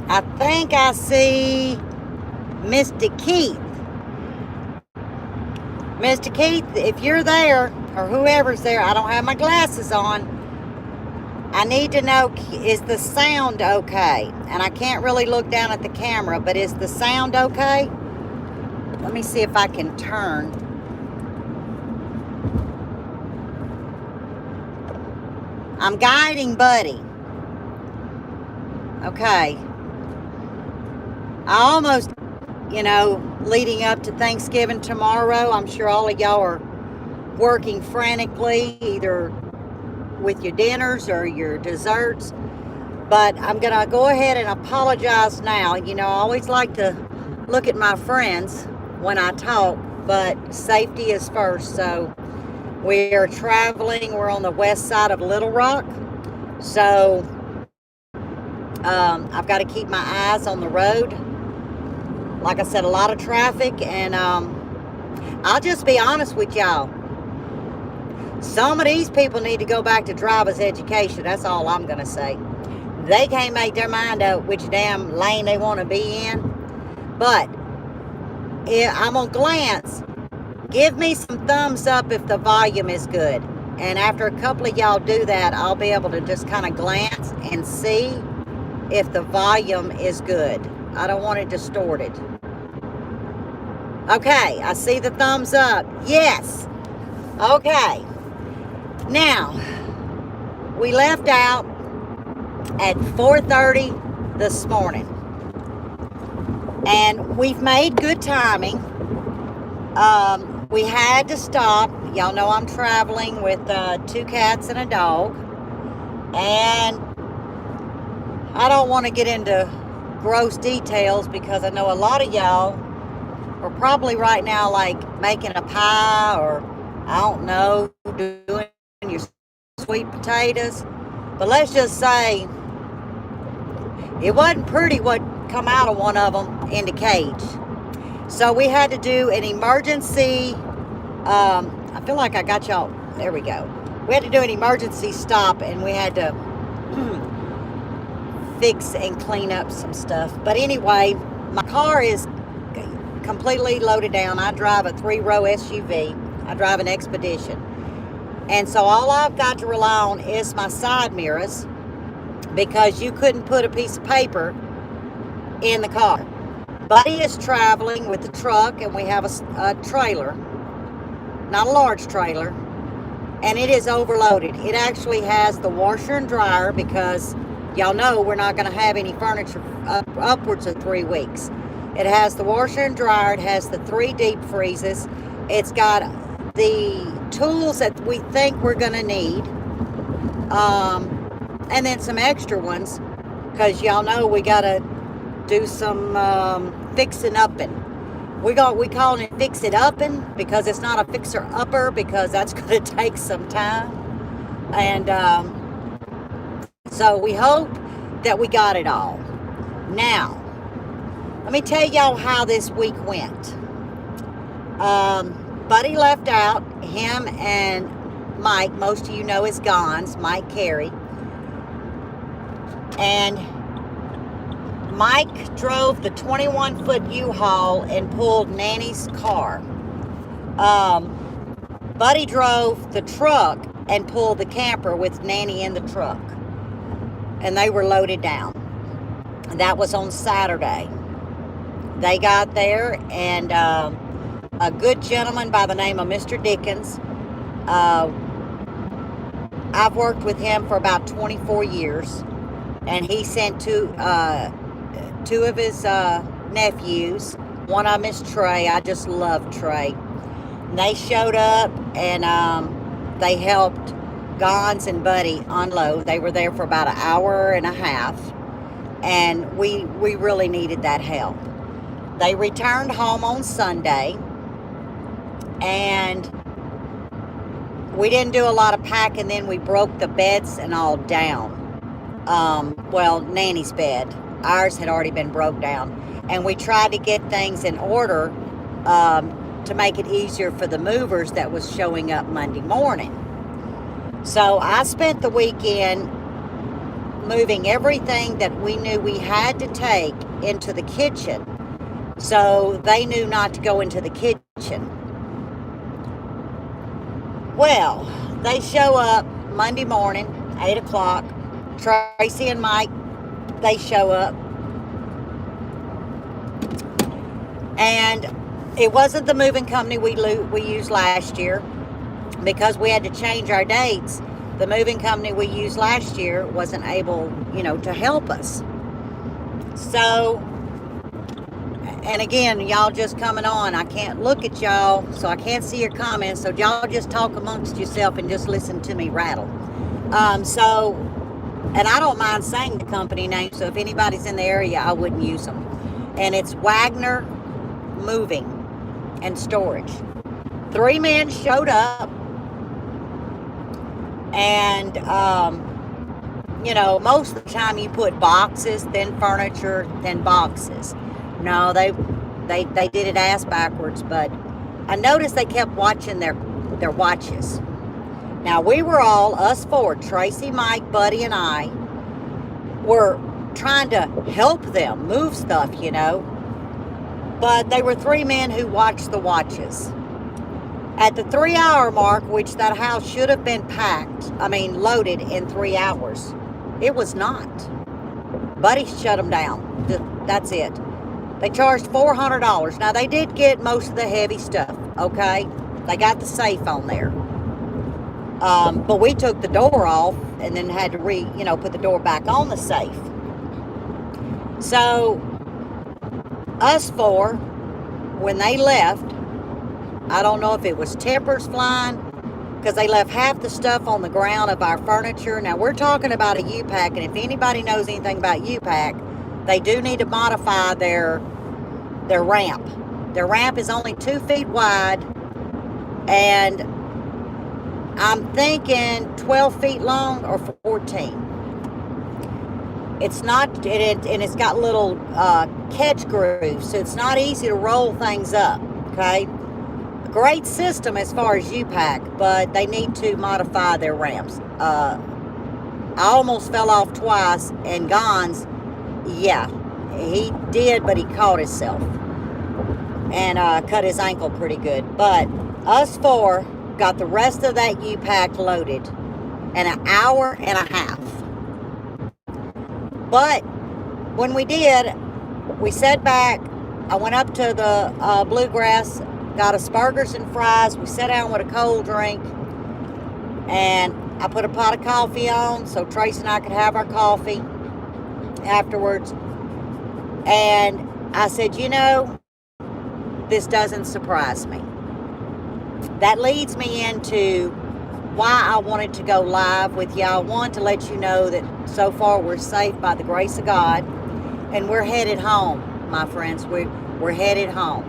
I think I see Mr. Keith. Mr. Keith, if you're there, or whoever's there, I don't have my glasses on. I need to know, is the sound okay? And I can't really look down at the camera, but is the sound okay? Let me see if I can turn. I'm guiding Buddy. Okay. I almost, leading up to Thanksgiving tomorrow, I'm sure all of y'all are working frantically, either with your dinners or your desserts. But I'm going to go ahead and apologize now. I always like to look at my friends when I talk, but safety is first. So we are traveling. We're on the west side of Little Rock. So I've got to keep my eyes on the road. Like I said, a lot of traffic. And I'll just be honest with y'all. Some of these people need to go back to driver's education. That's all I'm going to say. They can't make their mind up which damn lane they want to be in. But I'm going to glance. Give me some thumbs up if the volume is good. And after a couple of y'all do that, I'll be able to just kind of glance and see if the volume is good. I don't want it distorted. Okay, I see the thumbs up. Yes. Okay. Now, we left out at 4:30 this morning. And we've made good timing. We had to stop. Y'all know I'm traveling with 2 cats and a dog. And I don't want to get into gross details because I know a lot of y'all are probably right now like making a pie or, I don't know, doing your sweet potatoes. But let's just say it wasn't pretty what come out of one of them in the cage. So we had to do an emergency, I feel like I got y'all, there we go. We had to do an emergency stop and we had to fix and clean up some stuff. But anyway, my car is completely loaded down. I drive a 3-row SUV. I drive an Expedition. And so all I've got to rely on is my side mirrors because you couldn't put a piece of paper in the car. Buddy is traveling with the truck and we have a trailer, not a large trailer, and it is overloaded. It actually has the washer and dryer because y'all know we're not going to have any furniture upwards of 3 weeks. It has the washer and dryer. It has the 3 deep freezes. It's got the tools that we think we're going to need. And then some extra ones because y'all know we got to do some fixing upping. We call it fix it upping because it's not a fixer upper because that's going to take some time. And so we hope that we got it all. Now, let me tell y'all how this week went. Buddy left out, him and Mike, most of you know is Gons, Mike Carey. And Mike drove the 21-foot U-Haul and pulled Nanny's car. Buddy drove the truck and pulled the camper with Nanny in the truck. And they were loaded down. That was on Saturday. They got there and a good gentleman by the name of Mr. Dickens. I've worked with him for about 24 years. And he sent two of his nephews. One of them is Trey. I just love Trey. And they showed up and they helped Gons and Buddy unload. They were there for about an hour and a half. And we really needed that help. They returned home on Sunday. And we didn't do a lot of packing. Then we broke the beds and all down. Well, Nanny's bed. Ours had already been broke down. And we tried to get things in order to make it easier for the movers that was showing up Monday morning. So I spent the weekend moving everything that we knew we had to take into the kitchen. So they knew not to go into the kitchen. Well, they show up Monday morning, 8 o'clock. Tracy and Mike, they show up. And it wasn't the moving company we used last year, because we had to change our dates. The moving company we used last year wasn't able, to help us. So, and again, y'all just coming on. I can't look at y'all, so I can't see your comments. So y'all just talk amongst yourself and just listen to me rattle. And I don't mind saying the company name, so if anybody's in the area, I wouldn't use them. And it's Wagner Moving and Storage. 3 men showed up, and most of the time you put boxes, then furniture, then boxes. No, they did it ass backwards, but I noticed they kept watching their watches. Now, we were all, us 4, Tracy, Mike, Buddy, and I, were trying to help them move stuff, But they were 3 men who watched the watches. At the 3-hour mark, which that house should have been loaded in 3 hours, it was not. Buddy shut them down. That's it. They charged $400. Now, they did get most of the heavy stuff, okay? They got the safe on there. But we took the door off and then had to put the door back on the safe. So, us 4, when they left, I don't know if it was tempers flying, because they left half the stuff on the ground of our furniture. Now, we're talking about a U-Pack, and if anybody knows anything about U-Pack, they do need to modify their ramp. Their ramp is only 2 feet wide, and I'm thinking 12 feet long or 14. It's not, and it's got little catch grooves, so it's not easy to roll things up, okay? A great system as far as U-Pack, but they need to modify their ramps. I almost fell off twice, and Gons, yeah, he did, but he caught himself and cut his ankle pretty good. But us 4 got the rest of that U-Pack loaded in an hour and a half. But when we did, we sat back. I went up to the Bluegrass, got us burgers and fries. We sat down with a cold drink, and I put a pot of coffee on so Tracy and I could have our coffee afterwards. And I said, this doesn't surprise me. That leads me into why I wanted to go live with y'all. One, to let you know that so far we're safe by the grace of God, and we're headed home, my friends. We're headed home.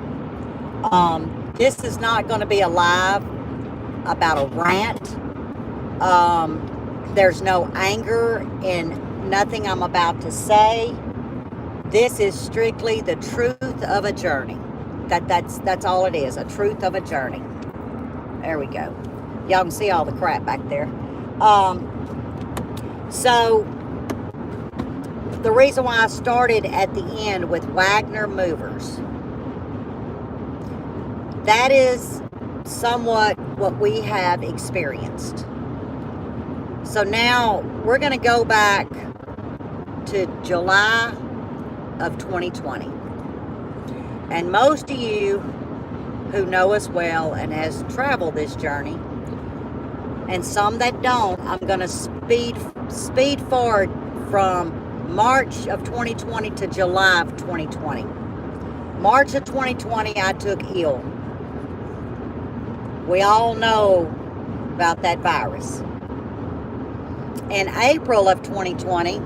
This is not going to be a live about a rant. There's no anger in nothing I'm about to say. This is strictly the truth of a journey. That's all it is, a truth of a journey. There we go. Y'all can see all the crap back there. So, the reason why I started at the end with Wagner Movers, that is somewhat what we have experienced. So now, we're going to go back to July of 2020. And most of you who know us well and has traveled this journey, and some that don't, I'm going to speed forward from March of 2020 to July of 2020. March of 2020, I took ill. We all know about that virus. In April of 2020,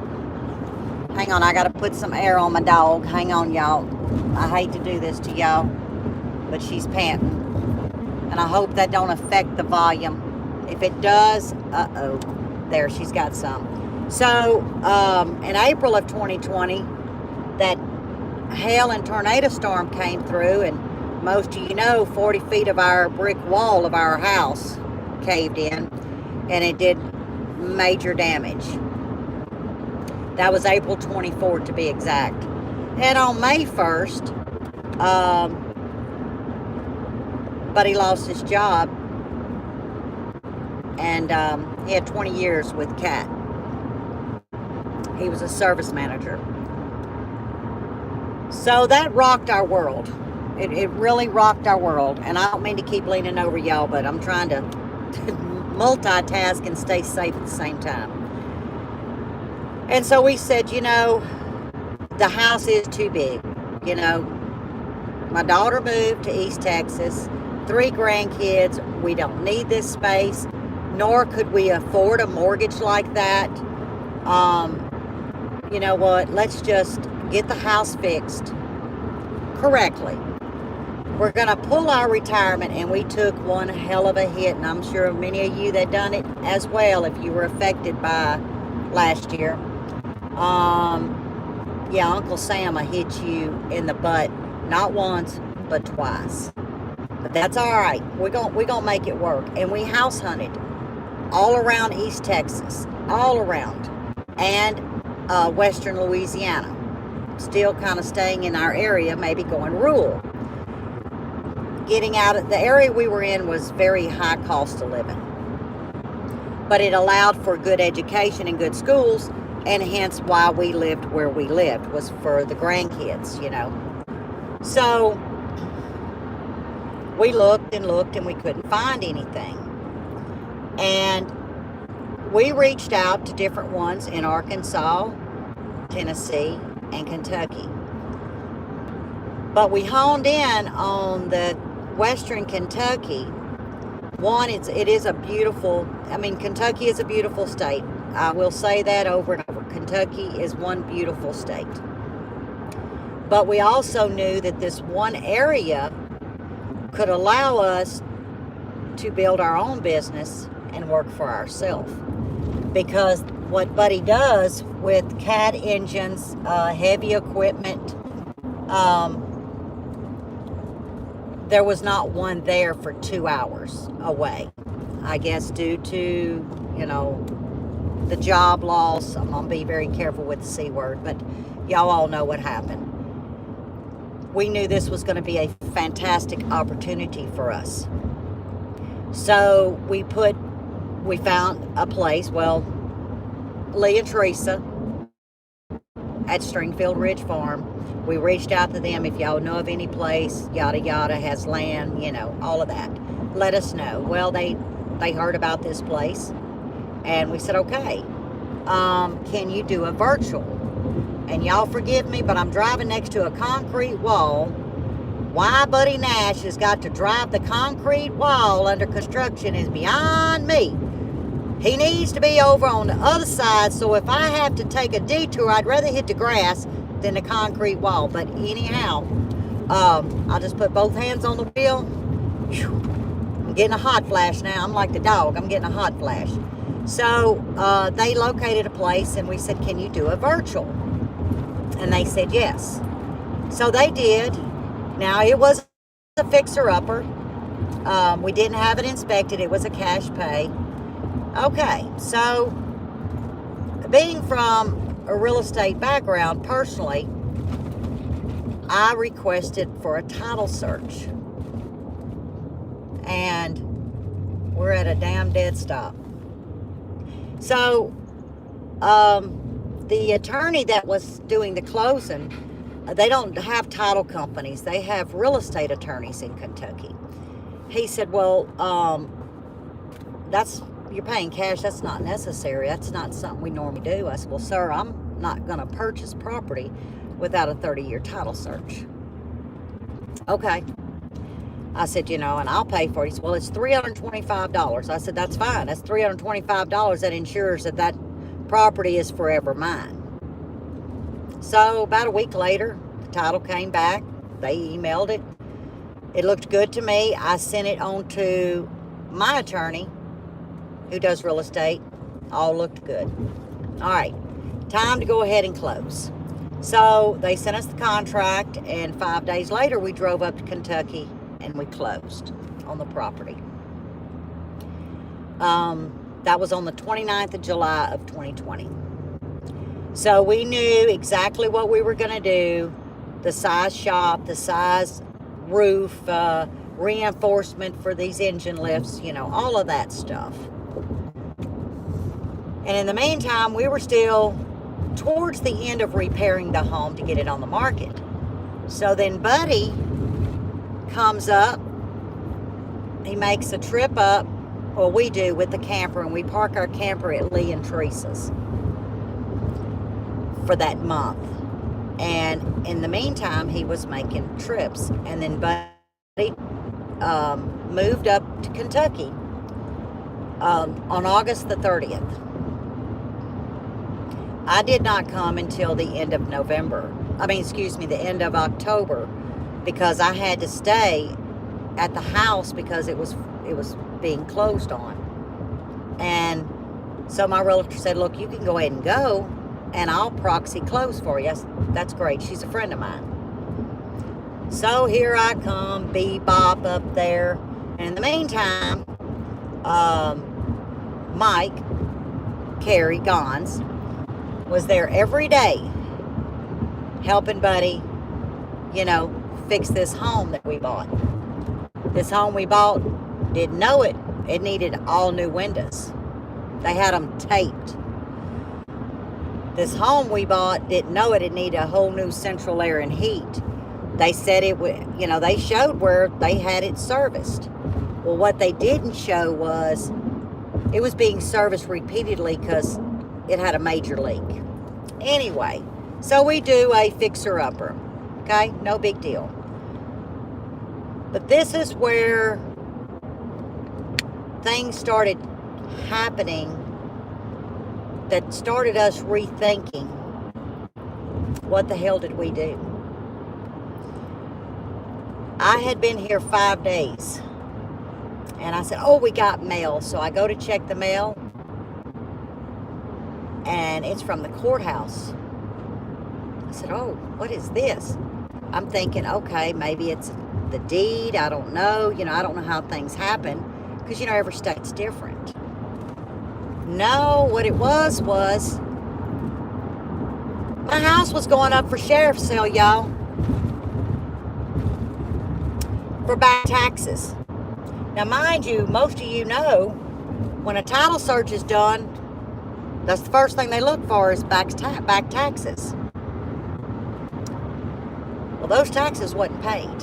hang on, I got to put some air on my dog. Hang on, y'all. I hate to do this to y'all, but she's panting. And I hope that don't affect the volume. If it does, there, she's got some. So, in April of 2020, that hail and tornado storm came through, and most of you know, 40 feet of our brick wall of our house caved in, and it did major damage. That was April 24th to be exact. And on May 1st, Buddy lost his job, and he had 20 years with Cat. He was a service manager. So that rocked our world. It really rocked our world. And I don't mean to keep leaning over y'all, but I'm trying to multitask and stay safe at the same time. And so we said, you know, the house is too big. You know, my daughter moved to East Texas, 3 grandkids. We don't need this space, nor could we afford a mortgage like that. You know what? Let's just get the house fixed correctly. We're going to pull our retirement, and we took one hell of a hit, and I'm sure many of you that done it as well if you were affected by last year. Yeah, Uncle Sam will hit you in the butt, not once, but twice. But that's all right. We're gonna make it work. And we house hunted all around East Texas, all around, and western Louisiana. Still kind of staying in our area, maybe going rural. Getting out of the area we were in was very high cost of living. But it allowed for good education and good schools, and hence why we lived where we lived, was for the grandkids, you know. So we looked and looked, and we couldn't find anything. And we reached out to different ones in Arkansas, Tennessee, and Kentucky. But we honed in on the western Kentucky. One, it is a beautiful, I mean, Kentucky is a beautiful state. I will say that over and over. Kentucky is one beautiful state. But we also knew that this one area could allow us to build our own business and work for ourselves. Because what Buddy does with Cat engines, heavy equipment, there was not one there for 2 hours away. I guess due to, you know, the job loss. I'm going to be very careful with the C word, but y'all all know what happened. We knew this was going to be a fantastic opportunity for us. So we found a place, well, Lee and Teresa at Stringfield Ridge Farm. We reached out to them. If y'all know of any place, yada yada, has land, you know, all of that, let us know. Well, they heard about this place, and we said, okay, can you do a virtual? And y'all forgive me, but I'm driving next to a concrete wall. Why Buddy Nash has got to drive the concrete wall under construction is beyond me. He needs to be over on the other side, so if I have to take a detour, I'd rather hit the grass than the concrete wall. But anyhow, I'll just put both hands on the wheel. Whew. I'm getting a hot flash now. I'm like the dog. I'm getting a hot flash. So they located a place, and we said, can you do a virtual? And they said yes. So they did. Now, it was a fixer-upper. We didn't have it inspected. It was a cash pay. Okay, so being from a real estate background, personally, I requested for a title search. And we're at a damn dead stop. So, the attorney that was doing the closing, they don't have title companies. They have real estate attorneys in Kentucky. He said, well, you're paying cash. That's not necessary. That's not something we normally do. I said, well, sir, I'm not going to purchase property without a 30-year title search. Okay. I said, you know, and I'll pay for it. He said, well, it's $325. I said, that's fine. That's $325 that ensures that that property is forever mine. So about a week later, the title came back. They emailed it. It looked good to me. I sent it on to my attorney, who does real estate. All looked good. All right, time to go ahead and close. So they sent us the contract, and 5 days later, we drove up to Kentucky, and we closed on the property. That was on the 29th of July of 2020. So we knew exactly what we were going to do, the size shop, the size roof, reinforcement for these engine lifts, you know, all of that stuff. And in the meantime, we were still towards the end of repairing the home to get it on the market. So then Buddy comes up, he makes a trip up, well, we do, with the camper, and we park our camper at Lee and Teresa's for that month. And in the meantime, he was making trips. And then Buddy moved up to Kentucky on August the 30th. I did not come until the end of November. The end of October, because I had to stay at the house because it was being closed on. And so my realtor said, look, you can go ahead and go, and I'll proxy close for you. That's great. She's a friend of mine. So here I come, bebop up there. And in the meantime, Mike, Carrie Gons, was there every day helping Buddy, you know, fix this home that we bought. This home we bought, didn't know it. It needed all new windows. They had them taped. This home we bought, didn't know it. It needed a whole new central air and heat. They said it would, you know, they showed where they had it serviced. Well, what they didn't show was it was being serviced repeatedly because it had a major leak. Anyway, so we do a fixer-upper. Okay, no big deal. But this is where things started happening that started us rethinking, what the hell did we do? I had been here 5 days, and I said, oh, we got mail. So I go to check the mail, and it's from the courthouse. I said, oh, what is this? I'm thinking, okay, maybe it's the deed. I don't know. You know, I don't know how things happen because, you know, every state's different. No, what it was my house was going up for sheriff's sale, y'all, for back taxes. Now, mind you, most of you know, when a title search is done, that's the first thing they look for is back taxes. Well, those taxes wasn't paid.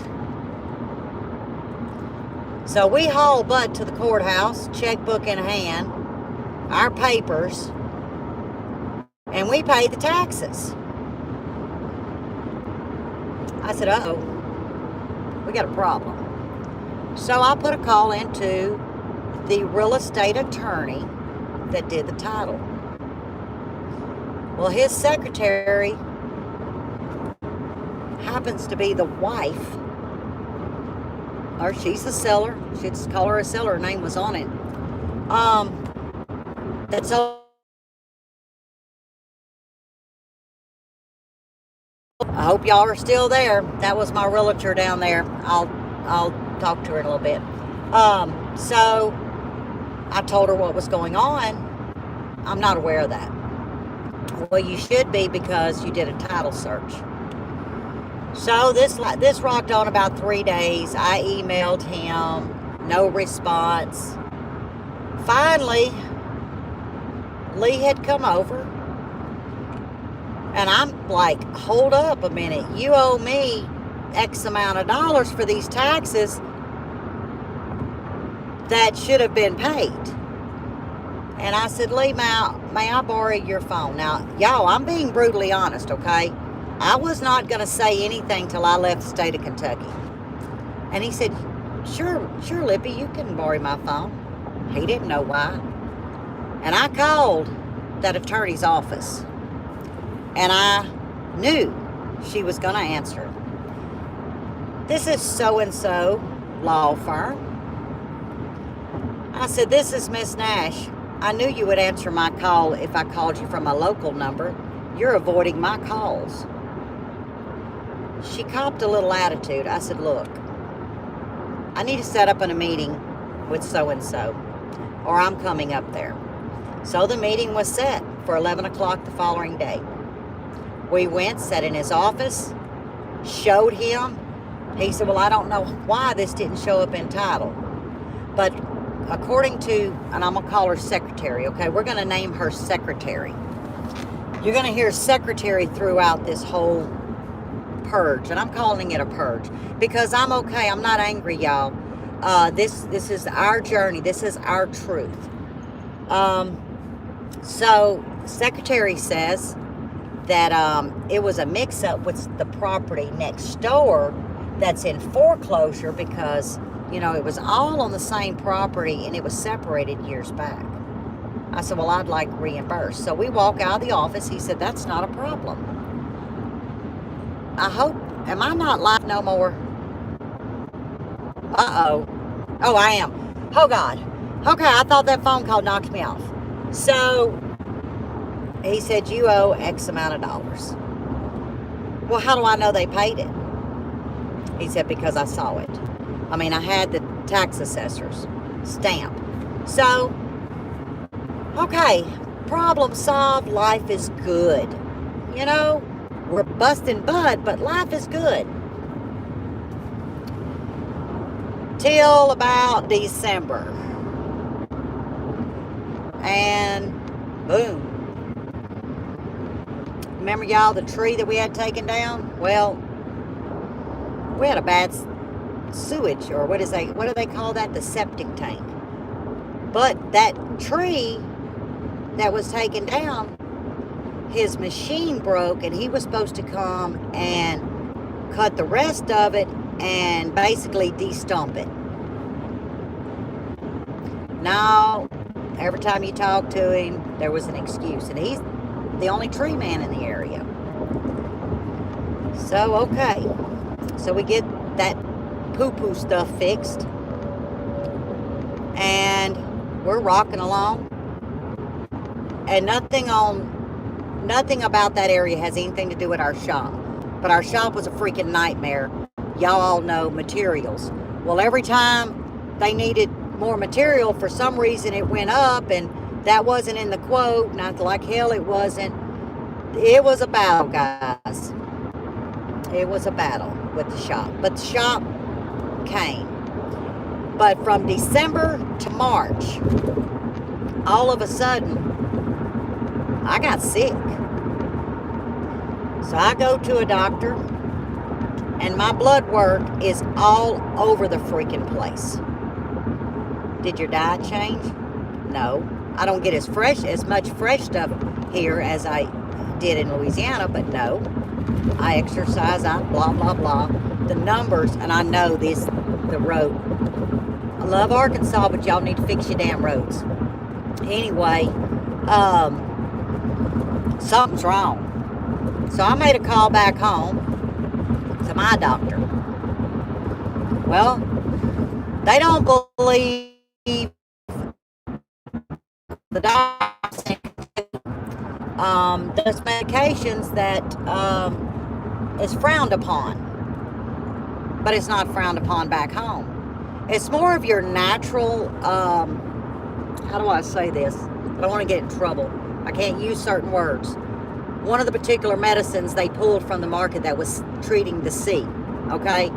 So we haul Bud to the courthouse, checkbook in hand, our papers, and we paid the taxes. I said, uh-oh, we got a problem. So I put a call into the real estate attorney that did the title. Well, his secretary happens to be the wife, or she's a seller. She'd call her a seller. Her name was on it. That's all. I hope y'all are still there. That was my realtor down there. I'll talk to her in a little bit. So I told her what was going on. I'm not aware of that. Well, you should be because you did a title search. So this rocked on about 3 days. I emailed him, no response. Finally, Lee had come over, and I'm like, hold up a minute. You owe me X amount of dollars for these taxes that should have been paid. And I said, Lee, may I borrow your phone? Now, y'all, I'm being brutally honest, okay? I was not going to say anything till I left the state of Kentucky. And he said, sure, Lippy, you can borrow my phone. He didn't know why. And I called that attorney's office. And I knew she was going to answer. This is so-and-so law firm. I said, this is Miss Nash. I knew you would answer my call if I called you from a local number. You're avoiding my calls. She copped a little attitude. I said, look, I need to set up a meeting with so-and-so, or I'm coming up there. So the meeting was set for 11 o'clock the following day. We went, sat in his office, showed him. He said, well, I don't know why this didn't show up in title. But according to, and I'm going to call her secretary, okay? We're going to name her secretary. You're going to hear secretary throughout this whole purge. And I'm calling it a purge because I'm okay. I'm not angry, y'all. This is our journey. This is our truth. So secretary says that it was a mix-up with the property next door that's in foreclosure because, you know, it was all on the same property and it was separated years back. I said, well, I'd like reimbursed. So we walk out of the office. He said, that's not a problem. I hope, am I not live no more? Uh-oh. Oh, I am. Oh, God. Okay, I thought that phone call knocked me off. So he said, you owe X amount of dollars. Well, how do I know they paid it? He said, because I saw it. I mean, I had the tax assessor's stamp. So, okay, problem solved, life is good. You know, we're busting bud, but life is good. Till about December. And boom. Remember, y'all, the tree that we had taken down? Well, we had a bad sewage, or what do they call that? The septic tank. But that tree that was taken down, his machine broke, and he was supposed to come and cut the rest of it and basically de-stump it. Now, every time you talk to him, there was an excuse, and he's the only tree man in the area. So, okay. So we get that poo-poo stuff fixed. And we're rocking along. And nothing about that area has anything to do with our shop. But our shop was a freaking nightmare. Y'all all know materials. Well, every time they needed more material, for some reason it went up, and that wasn't in the quote. Not like hell it wasn't. It was a battle, guys. It was a battle with the shop. But the shop came. But from December to March, all of a sudden, I got sick. So I go to a doctor, and my blood work is all over the freaking place. Did your diet change? No. I don't get as much fresh stuff here as I did in Louisiana, but no. I exercise, I blah, blah, blah. The numbers, and I know the road. I love Arkansas, but y'all need to fix your damn roads. Anyway, something's wrong. So I made a call back home to my doctor. Well, they don't believe the doctor does medications that is frowned upon, but it's not frowned upon back home. It's more of your natural, how do I say this? I don't want to get in trouble. I can't use certain words. One of the particular medicines they pulled from the market that was treating the sea, okay?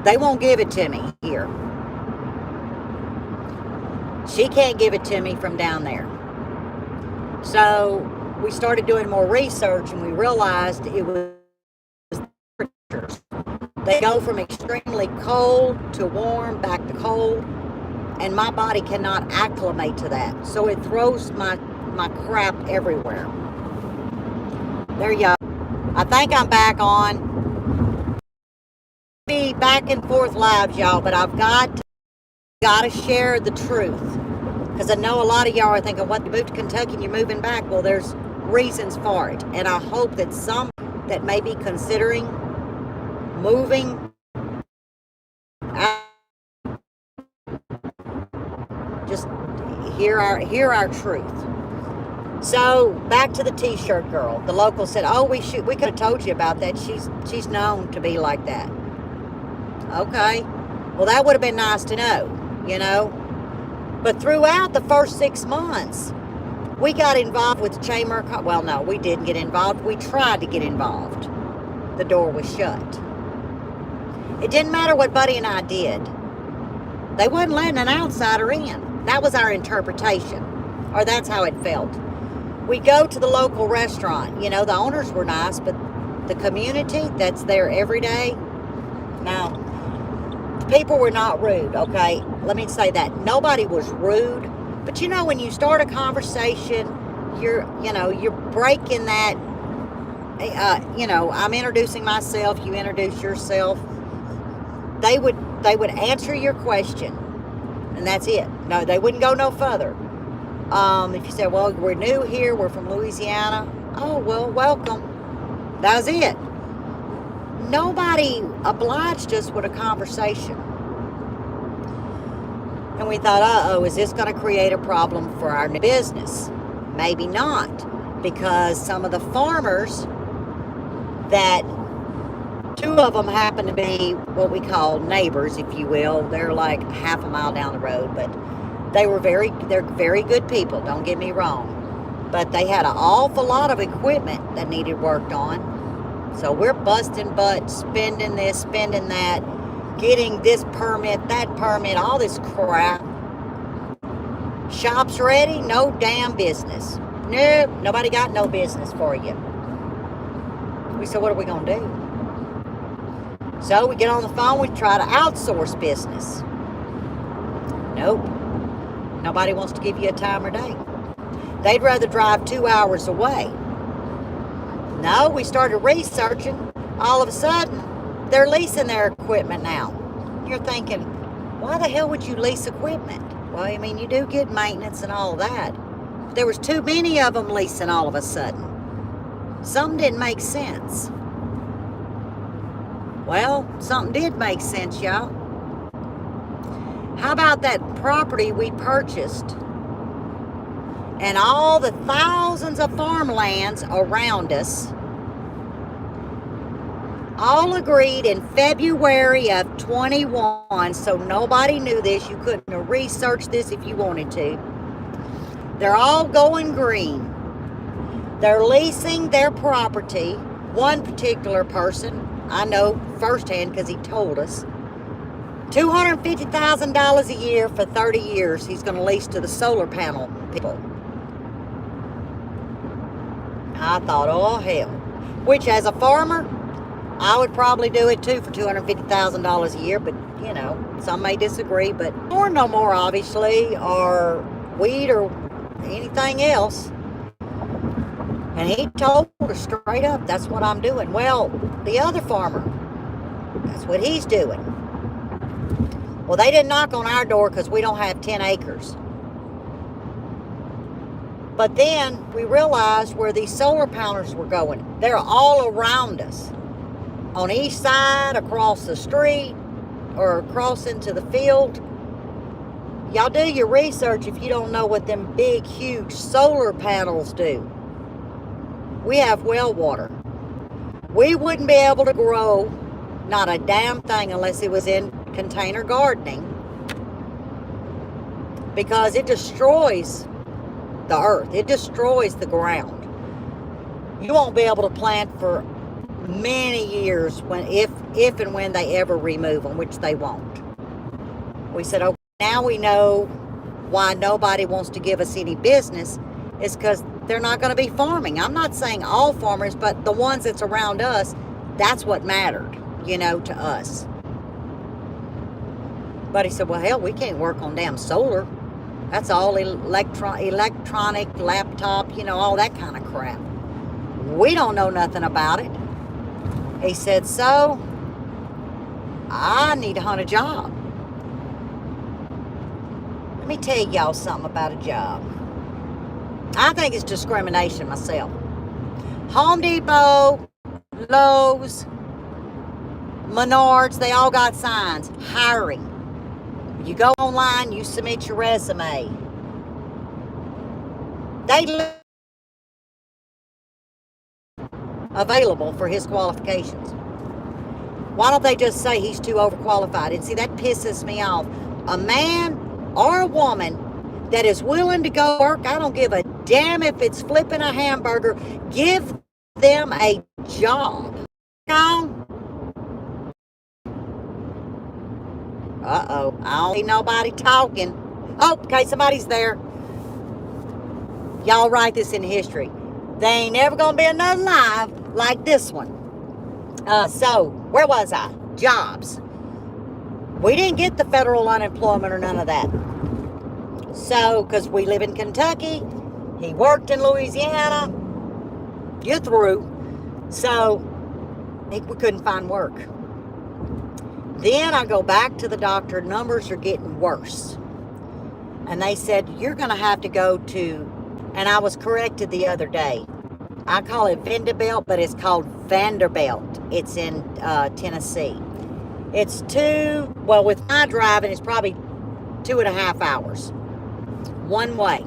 They won't give it to me here. She can't give it to me from down there. So we started doing more research, and we realized it was temperatures. They go from extremely cold to warm, back to cold, and my body cannot acclimate to that. So it throws my crap everywhere. There you go. I think I'm back on. Be back and forth lives, y'all, but I've got to share the truth. Because I know a lot of y'all are thinking, what, you moved to Kentucky and you're moving back? Well, there's reasons for it. And I hope that some that may be considering moving out, just hear our truth. So back to the t-shirt girl. The local said, oh, we could have told you about that. She's known to be like that. Okay. Well, that would have been nice to know, you know. But throughout the first 6 months, We got involved with the chamber. Well, no, we didn't get involved. We tried to get involved. The door was shut. It didn't matter what Buddy and I did. They wasn't letting an outsider in. That was our interpretation, or that's how it felt. We go to the local restaurant. You know, the owners were nice, but the community that's there every day, no. People were not rude, okay? Let me say that. Nobody was rude. But you know, when you start a conversation, you're breaking that, I'm introducing myself, you introduce yourself. They would answer your question, and that's it. No, they wouldn't go no further. If you said, well, we're new here, we're from Louisiana. Oh, well, welcome. That was it. Nobody obliged us with a conversation. And we thought, uh-oh, is this going to create a problem for our business? Maybe not, because some of the farmers that, two of them happen to be what we call neighbors, if you will. They're like half a mile down the road, but they're very good people, don't get me wrong. But they had an awful lot of equipment that needed worked on. So we're busting butts, spending this, spending that, getting this permit, that permit, all this crap. Shop's ready, no damn business. Nope, nobody got no business for you. We said, what are we going to do? So we get on the phone, we try to outsource business. Nope. Nobody wants to give you a time or day. They'd rather drive 2 hours away. No, we started researching. All of a sudden, they're leasing their equipment now. You're thinking, why the hell would you lease equipment? Well, I mean, you do get maintenance and all that. But there was too many of them leasing all of a sudden. Something didn't make sense. Well, something did make sense, y'all. How about that property we purchased and all the thousands of farmlands around us all agreed in February of 21, so nobody knew this. You couldn't have researched this if you wanted to. They're all going green. They're leasing their property. One particular person, I know firsthand because he told us, $250,000 a year for 30 years he's going to lease to the solar panel people. I thought, oh hell. Which as a farmer, I would probably do it too for $250,000 a year, but you know, some may disagree, but corn no more obviously, or wheat or anything else. And he told her straight up, that's what I'm doing. Well, the other farmer, that's what he's doing. Well, they didn't knock on our door because we don't have 10 acres. But then we realized where these solar panels were going. They're all around us. On each side, across the street, or across into the field. Y'all do your research if you don't know what them big, huge solar panels do. We have well water. We wouldn't be able to grow not a damn thing unless it was in container gardening, because it destroys the earth. It destroys the ground. You won't be able to plant for many years when, if and when they ever remove them, which they won't. We said, okay, now we know why nobody wants to give us any business. Is because they're not going to be farming. I'm not saying all farmers, but the ones that's around us, that's what mattered, you know, to us. But he said, well, hell, we can't work on damn solar. That's all electronic, laptop, you know, all that kind of crap. We don't know nothing about it. He said, so I need to hunt a job. Let me tell y'all something about a job. I think it's discrimination myself. Home Depot, Lowe's, Menards, they all got signs. Hiring. You go online, you submit your resume. They available for his qualifications. Why don't they just say he's too overqualified? And see, that pisses me off. A man or a woman that is willing to go work, I don't give a damn if it's flipping a hamburger. Give them a job. Uh-oh, I don't see nobody talking. Oh, okay, somebody's there. Y'all write this in history. There ain't never gonna be another live like this one. So, where was I? Jobs. We didn't get the federal unemployment or none of that. So, because we live in Kentucky, he worked in Louisiana, you're through. So, we couldn't find work. Then I go back to the doctor, numbers are getting worse. And they said, you're going to have to go to, and I was corrected the other day. I call it Vanderbilt, but it's called Vanderbilt. It's in Tennessee. It's with my driving, it's probably 2.5 hours. One way.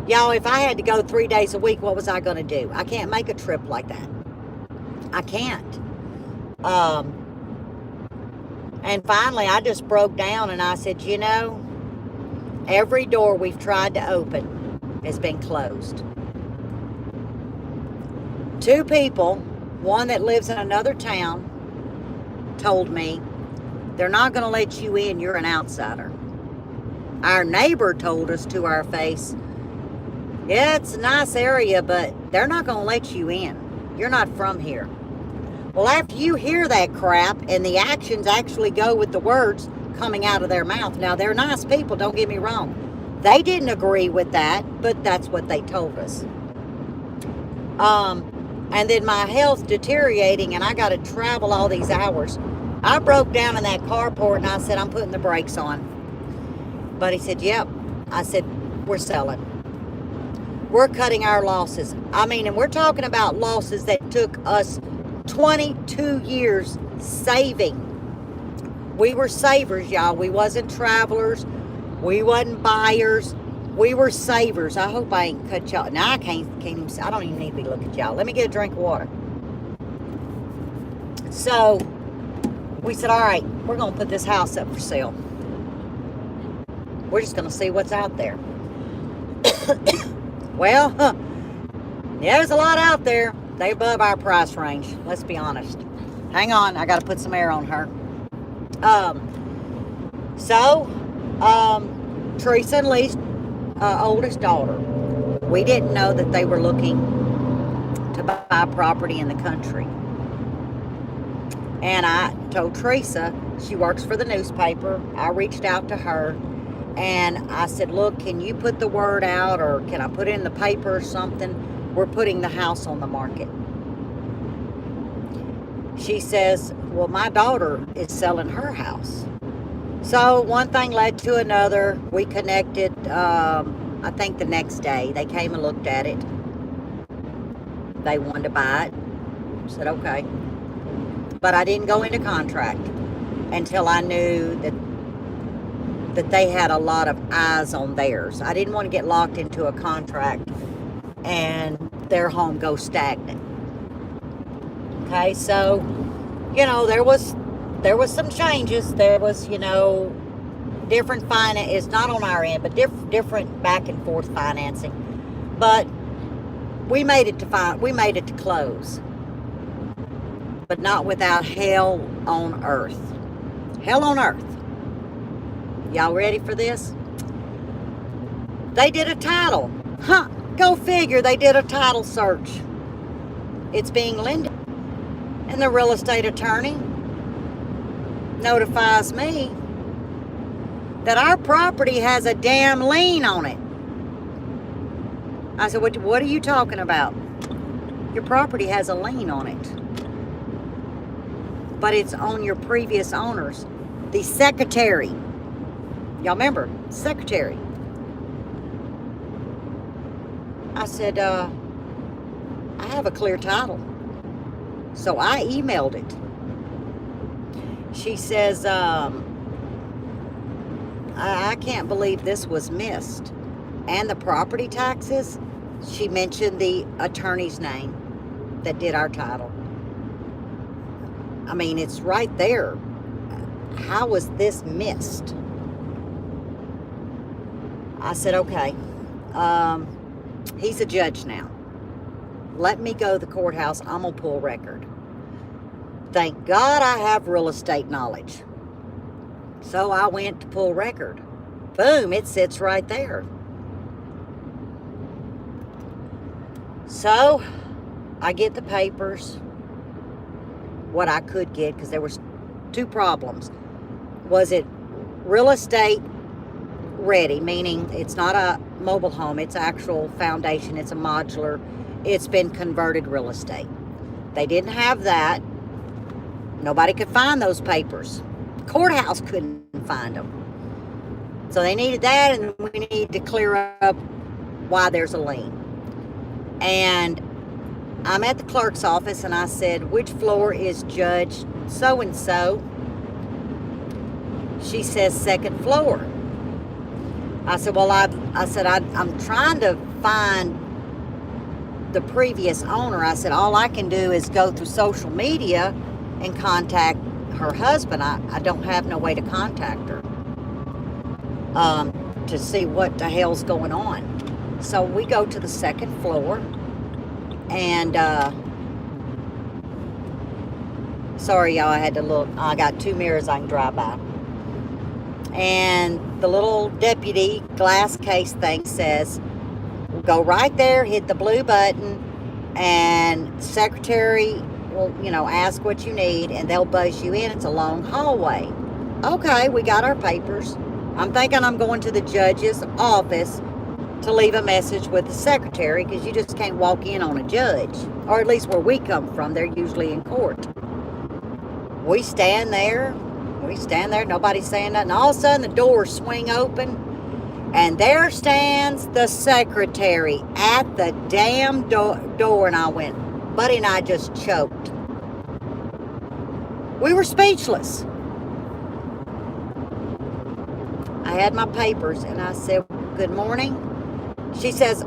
Y'all, if I had to go 3 days a week, what was I going to do? I can't make a trip like that. I can't. And finally, I just broke down and I said, you know, every door we've tried to open has been closed. 2 people, one that lives in another town, told me, they're not going to let you in, you're an outsider. Our neighbor told us to our face, yeah, it's a nice area, but they're not going to let you in. You're not from here. Well, after you hear that crap and the actions actually go with the words coming out of their mouth. Now, they're nice people, don't get me wrong. They didn't agree with that, but that's what they told us. And then my health deteriorating and I got to travel all these hours. I broke down in that carport and I said, I'm putting the brakes on. But he said, yep. I said, we're selling. We're cutting our losses. I mean, and we're talking about losses that took us 22 years saving. We were savers, y'all. We wasn't travelers. We wasn't buyers. We were savers. I hope I ain't cut y'all. Now I can't even, I don't even need to be looking at y'all. Let me get a drink of water. So we said, all right, we're going to put this house up for sale. We're just going to see what's out there. Well, yeah, there's a lot out there. They above our price range. Let's be honest. Hang on, I got to put some air on her. Teresa and Lee's oldest daughter. We didn't know that they were looking to buy property in the country. And I told Teresa, she works for the newspaper. I reached out to her and I said, look, can you put the word out or can I put it in the paper or something? We're putting the house on the market. She says, well, my daughter is selling her house. So one thing led to another. We connected, I think the next day. They came and looked at it. They wanted to buy it. I said, okay. But I didn't go into contract until I knew that they had a lot of eyes on theirs. I didn't want to get locked into a contract and their home go stagnant. Okay, so, you know, there was some changes. There was, you know, different finance. It's not on our end, but different back and forth financing. But we made it to close. But not without hell on earth. Hell on earth. Y'all ready for this? They did a title. Huh, go figure, they did a title search. It's being lended. And the real estate attorney notifies me that our property has a damn lien on it. I said, what are you talking about? Your property has a lien on it. But it's on your previous owners. The secretary. Y'all remember? Secretary. I said, I have a clear title. So I emailed it. She says, I can't believe this was missed. And the property taxes, she mentioned the attorney's name that did our title. I mean, it's right there. How was this missed? I said, okay. He's a judge now. Let me go to the courthouse. I'm going to pull record. Thank God I have real estate knowledge. So I went to pull record. Boom, it sits right there. So I get the papers, what I could get, because there was two problems. Was it real estate ready, meaning it's not a mobile home, it's actual foundation, it's a modular, it's been converted real estate. They didn't have that. Nobody could find those papers. Courthouse couldn't find them. So they needed that, and we need to clear up why there's a lien. And I'm at the clerk's office, and I said, which floor is Judge so-and-so? She says, second floor. I said, well, I'm trying to find the previous owner. I said, all I can do is go through social media and contact her husband. I don't have no way to contact her to see what the hell's going on. So we go to the second floor, and sorry y'all, I had to look. I got two mirrors I can drive by. And the little deputy glass case thing says, go right there, hit the blue button, and secretary will, ask what you need, and they'll buzz you in. It's a long hallway. Okay, we got our papers. I'm thinking I'm going to the judge's office to leave a message with the secretary, because you just can't walk in on a judge. Or at least where we come from, they're usually in court. We stand there, nobody's saying nothing. All of a sudden, the doors swing open, and there stands the secretary at the damn door, and I went, Buddy and I just choked. We were speechless. I had my papers, and I said, good morning. She says,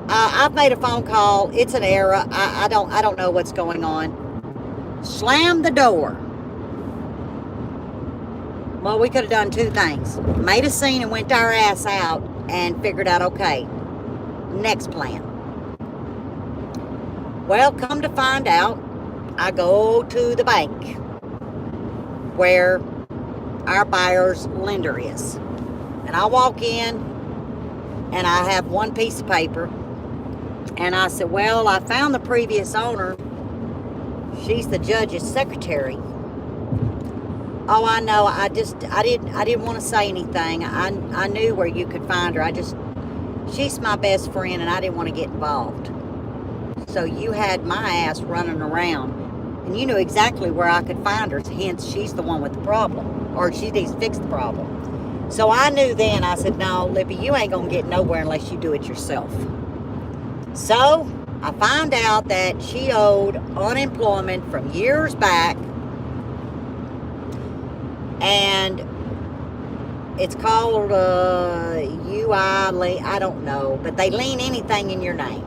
I've made a phone call. It's an error. I don't know what's going on. Slammed the door. Well, we could have done two things. Made a scene and went our ass out and figured out, okay, next plan. Well, come to find out, I go to the bank where our buyer's lender is. And I walk in, and I have one piece of paper. And I said, well, I found the previous owner. She's the judge's secretary. Oh, I know. I didn't want to say anything. I knew where you could find her. She's my best friend, and I didn't want to get involved. So you had my ass running around, and you knew exactly where I could find her. Hence, she's the one with the problem, or she needs to fix the problem. So I knew then. I said, no, Lippy, you ain't gonna get nowhere unless you do it yourself. So I find out that she owed unemployment from years back. And it's called UI, I don't know, but they lien anything in your name.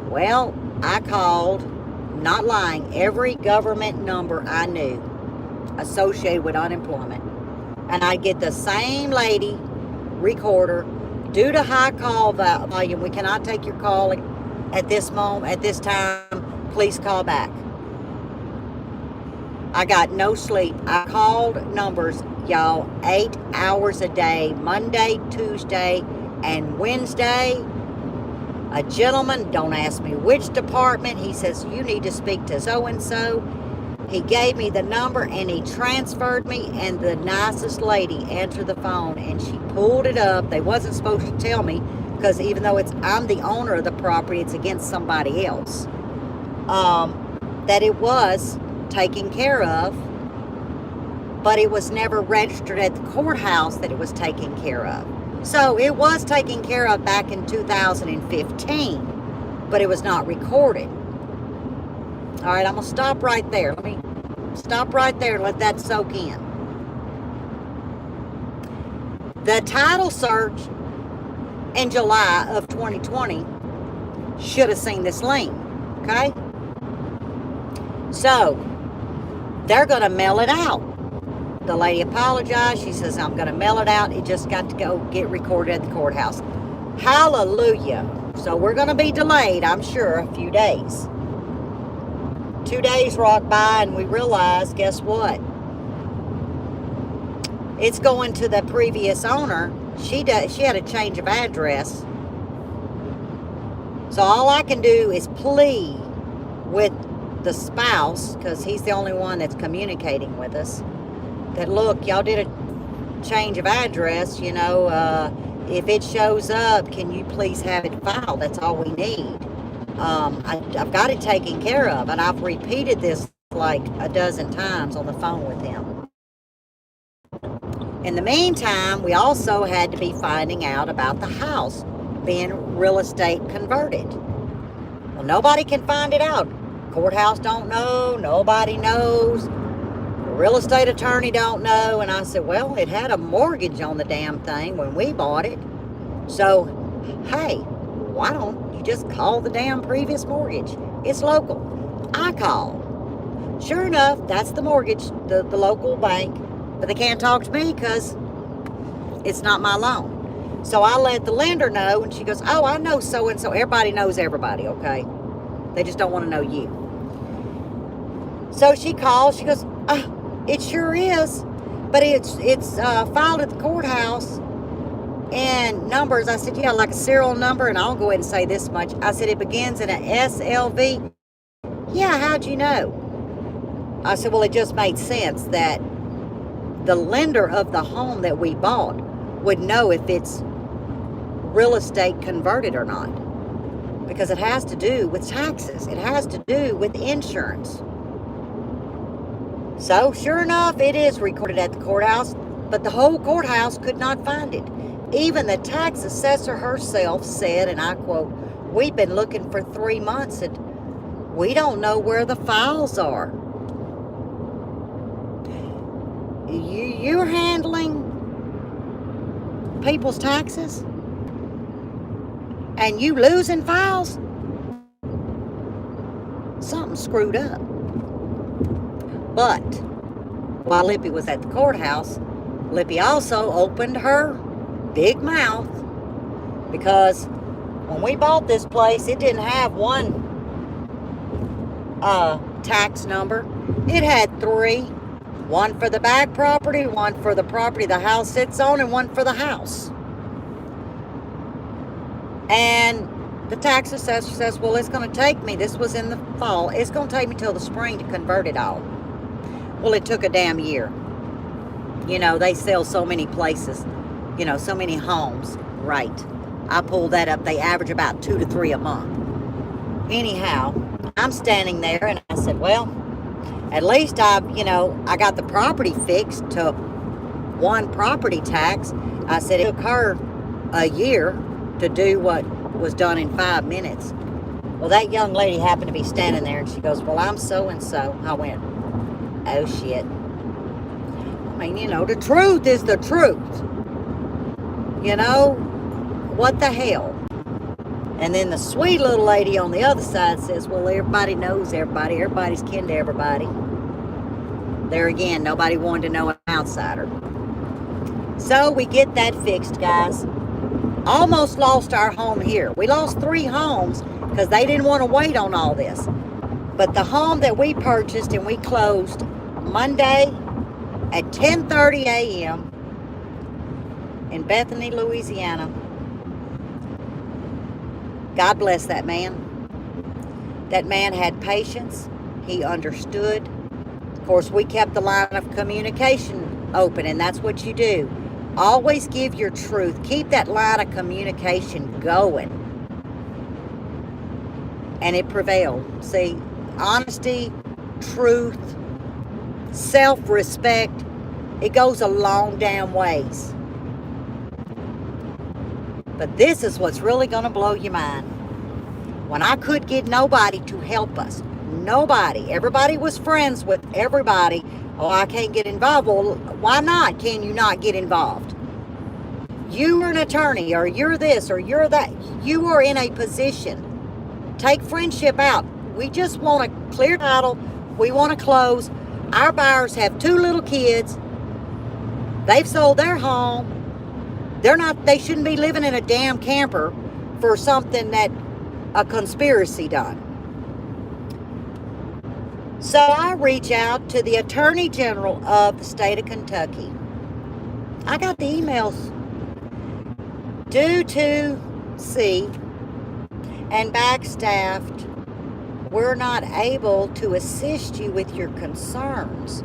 Well, I called, not lying, every government number I knew associated with unemployment. And I get the same lady, recorder, due to high call volume, we cannot take your call at this moment, at this time, please call back. I got no sleep. I called numbers, y'all, 8 hours a day, Monday, Tuesday, and Wednesday. A gentleman, don't ask me which department, he says, you need to speak to so-and-so. He gave me the number, and he transferred me, and the nicest lady answered the phone, and she pulled it up. They wasn't supposed to tell me, because even though I'm the owner of the property, it's against somebody else, that it was taken care of, but it was never registered at the courthouse that it was taken care of. So it was taken care of back in 2015, but it was not recorded. All right, I'm going to stop right there. Let me stop right there and let that soak in. The title search in July of 2020 should have seen this lien, okay? So they're going to mail it out. the lady apologized. She says, I'm going to mail it out. It just got to go get recorded at the courthouse. Hallelujah. So we're going to be delayed, I'm sure, a few days. 2 days rocked by and we realized, guess what? It's going to the previous owner. She had a change of address. So all I can do is plead with the spouse, because he's the only one that's communicating with us, that look, y'all did a change of address, you know, if it shows up, can you please have it filed? That's all we need. I've got it taken care of, and I've repeated this like a dozen times on the phone with him. In the meantime, we also had to be finding out about the house being real estate converted. Well, nobody can find it out. Courthouse don't know. Nobody knows. The real estate attorney don't know. And I said, well, it had a mortgage on the damn thing when we bought it. So, hey, why don't you just call the damn previous mortgage? It's local. I call. Sure enough, that's the mortgage, the local bank. But they can't talk to me because it's not my loan. So I let the lender know, and she goes, oh, I know so-and-so. Everybody knows everybody, okay? They just don't want to know you. So she calls. She goes, it sure is, but it's filed at the courthouse. And numbers, I said, yeah, like a serial number, and I'll go ahead and say this much. I said, it begins in a SLV. Yeah, how'd you know? I said, well, it just made sense that the lender of the home that we bought would know if it's real estate converted or not, because it has to do with taxes. It has to do with insurance. So sure enough, it is recorded at the courthouse, but the whole courthouse could not find it. Even the tax assessor herself said, and I quote, we've been looking for 3 months and we don't know where the files are. You're handling people's taxes and you losing files? Something screwed up. But while Lippy was at the courthouse, Lippy also opened her big mouth, because when we bought this place, it didn't have one tax number. It had 3. One for the back property, one for the property the house sits on, and one for the house. And the tax assessor says, well, it's going to take me, this was in the fall, it's going to take me till the spring to convert it all. Well, it took a damn year. You know, they sell so many places, you know, so many homes. Right. I pulled that up. They average about 2 to 3 a month. Anyhow, I'm standing there and I said, well, at least I got the property fixed to one property tax. I said it took her a year to do what was done in 5 minutes. Well, that young lady happened to be standing there and she goes, well, I'm so-and-so. I went, oh, shit. I mean, you know, the truth is the truth. You know, what the hell? And then the sweet little lady on the other side says, well, everybody knows everybody. Everybody's kin to everybody. There again, nobody wanted to know an outsider. So we get that fixed, guys. Almost lost our home here. We lost 3 homes because they didn't want to wait on all this. But the home that we purchased and we closed Monday at 10:30 a.m. in Bethany, Louisiana. God bless that man. That man had patience. He understood. Of course, we kept the line of communication open, and that's what you do. Always give your truth. Keep that line of communication going. And it prevailed. See, honesty, truth, self-respect, it goes a long damn ways. But this is what's really going to blow your mind. When I could get nobody to help us, nobody, everybody was friends with everybody. Oh, I can't get involved. Well, why not? Can you not get involved? You are an attorney, or you're this, or you're that. You are in a position. Take friendship out. We just want a clear title. We want to close. Our buyers have 2 little kids. They've sold their home. They shouldn't be living in a damn camper for something that a conspiracy done. So I reach out to the Attorney General of the state of Kentucky. I got the emails. Due to and backstaffed, we're not able to assist you with your concerns.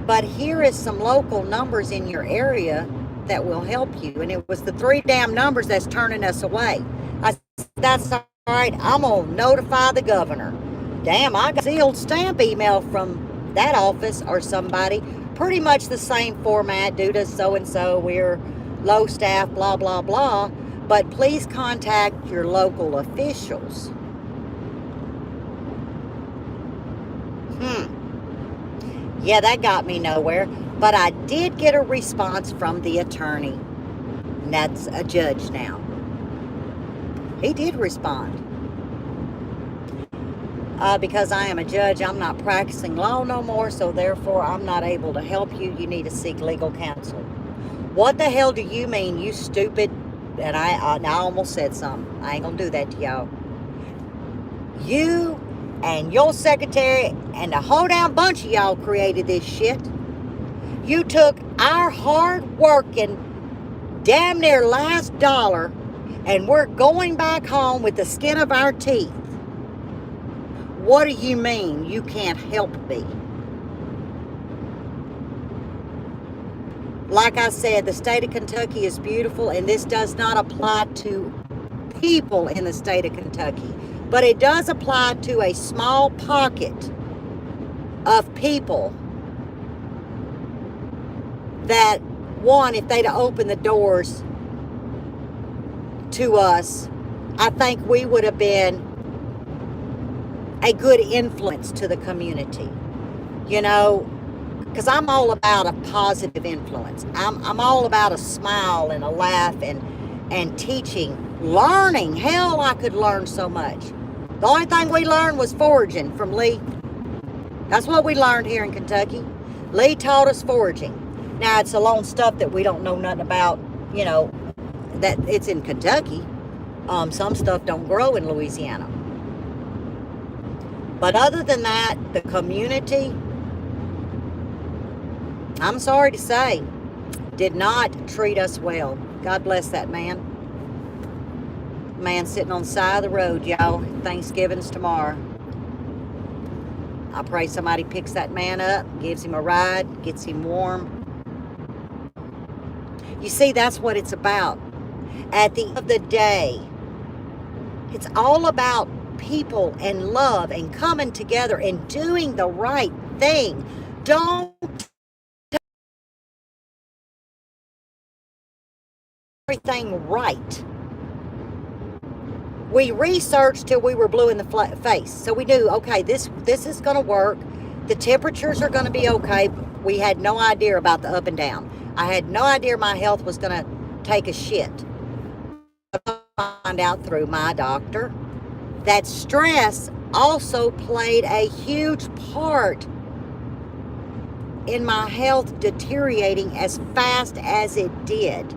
But here is some local numbers in your area that will help you. And it was the 3 damn numbers that's turning us away. I said, that's all right. I'm going to notify the governor. Damn, I got a sealed stamp email from that office or somebody. Pretty much the same format, due to so-and-so, we're low staff, blah, blah, blah. But please contact your local officials. Yeah, that got me nowhere. But I did get a response from the attorney. And that's a judge now. He did respond. Because I am a judge, I'm not practicing law no more, so therefore I'm not able to help you. You need to seek legal counsel. What the hell do you mean, you stupid? And I almost said something. I ain't gonna do that to y'all. You and your secretary and the whole damn bunch of y'all created this shit. You took our hard working, damn near last dollar, and we're going back home with the skin of our teeth. What do you mean you can't help me? Like I said, the state of Kentucky is beautiful, and this does not apply to people in the state of Kentucky. But it does apply to a small pocket of people that, one, if they'd opened the doors to us, I think we would have been a good influence to the community. You know, because I'm all about a positive influence. I'm all about a smile and a laugh and teaching, learning. Hell, I could learn so much. The only thing we learned was foraging from Lee. That's what we learned here in Kentucky. Lee taught us foraging. Now, it's alone stuff that we don't know nothing about, you know, that it's in Kentucky. Some stuff don't grow in Louisiana. But other than that, the community, I'm sorry to say, did not treat us well. God bless that man. Man sitting on the side of the road, y'all. Thanksgiving's tomorrow. I pray somebody picks that man up, gives him a ride, gets him warm. You see, that's what it's about. At the end of the day, it's all about people and love and coming together and doing the right thing. Don't do everything right. We researched till we were blue in the face. So we knew, okay, this is going to work. The temperatures are going to be okay. We had no idea about the up and down. I had no idea my health was going to take a shit. I found out through my doctor that stress also played a huge part in my health deteriorating as fast as it did.